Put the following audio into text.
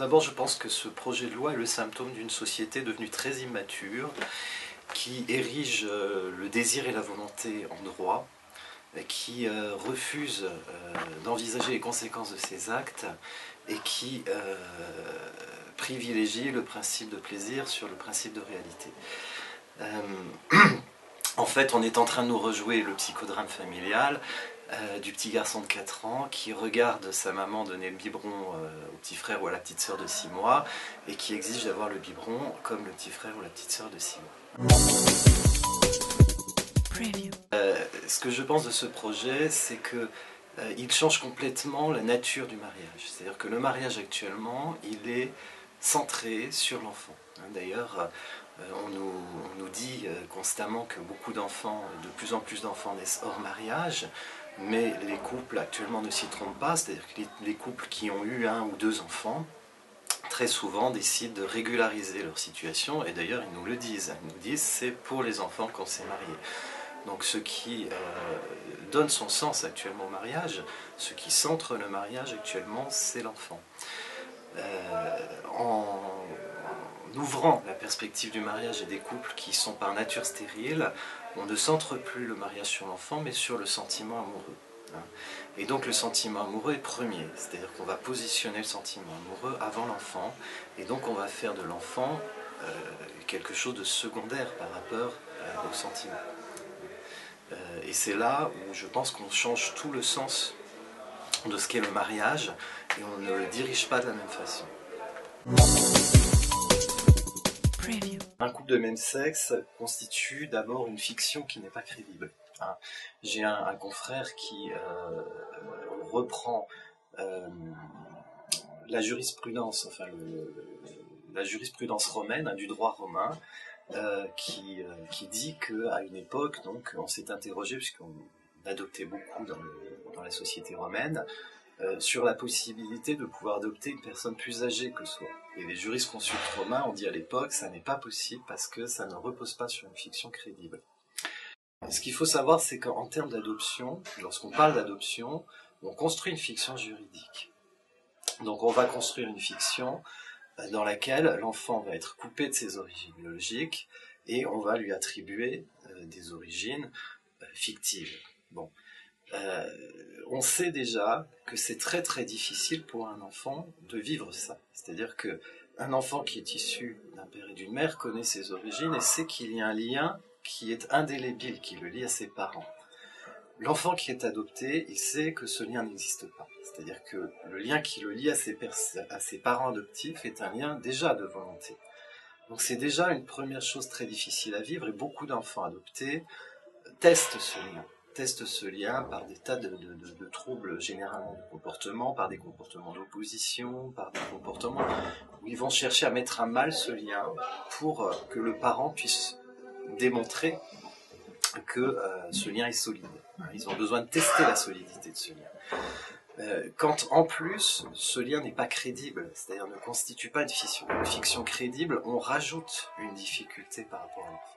d'abord, je pense que ce projet de loi est le symptôme d'une société devenue très immature, qui érige le désir et la volonté en droit, qui refuse d'envisager les conséquences de ses actes et qui privilégie le principe de plaisir sur le principe de réalité. En fait, on est en train de nous rejouer le psychodrame familial du petit garçon de 4 ans qui regarde sa maman donner le biberon au petit frère ou à la petite sœur de 6 mois et qui exige d'avoir le biberon comme le petit frère ou la petite sœur de 6 mois. Ce que je pense de ce projet, c'est qu'il change complètement la nature du mariage. C'est-à-dire que le mariage actuellement, il est centré sur l'enfant. D'ailleurs, on nous dit constamment que beaucoup d'enfants, de plus en plus d'enfants naissent hors mariage, mais les couples actuellement ne s'y trompent pas, c'est-à-dire que les couples qui ont eu 1 ou 2 enfants, très souvent décident de régulariser leur situation, et d'ailleurs ils nous le disent, c'est pour les enfants qu'on s'est marié. Donc ce qui donne son sens actuellement au mariage, ce qui centre le mariage actuellement, c'est l'enfant. En ouvrant la perspective du mariage et des couples qui sont par nature stériles, on ne centre plus le mariage sur l'enfant, mais sur le sentiment amoureux. Et donc le sentiment amoureux est premier, c'est-à-dire qu'on va positionner le sentiment amoureux avant l'enfant, et donc on va faire de l'enfant quelque chose de secondaire par rapport au sentiment. Et c'est là où je pense qu'on change tout le sens de ce qu'est le mariage, et on ne le dirige pas de la même façon. Un couple de même sexe constitue d'abord une fiction qui n'est pas crédible. J'ai un confrère qui reprend la jurisprudence, enfin la jurisprudence romaine, du droit romain, qui dit qu'à une époque, donc, on s'est interrogé, puisqu'on adoptait beaucoup dans la société romaine, sur la possibilité de pouvoir adopter une personne plus âgée que soi. Et les jurisconsultes romains ont dit à l'époque, ça n'est pas possible parce que ça ne repose pas sur une fiction crédible. Ce qu'il faut savoir, c'est qu'en termes d'adoption, lorsqu'on parle d'adoption, on construit une fiction juridique. Donc on va construire une fiction dans laquelle l'enfant va être coupé de ses origines biologiques et on va lui attribuer des origines fictives. Bon. On sait déjà que c'est très très difficile pour un enfant de vivre ça. C'est-à-dire qu'un enfant qui est issu d'un père et d'une mère connaît ses origines et sait qu'il y a un lien qui est indélébile, qui le lie à ses parents. L'enfant qui est adopté, il sait que ce lien n'existe pas. C'est-à-dire que le lien qui le lie à ses parents adoptifs est un lien déjà de volonté. Donc c'est déjà une première chose très difficile à vivre et beaucoup d'enfants adoptés testent ce lien par des tas de troubles généralement de comportement, par des comportements d'opposition, par des comportements où ils vont chercher à mettre à mal ce lien pour que le parent puisse démontrer que ce lien est solide. Ils ont besoin de tester la solidité de ce lien. Quand en plus ce lien n'est pas crédible, c'est-à-dire ne constitue pas une fiction crédible, on rajoute une difficulté par rapport à l'enfant.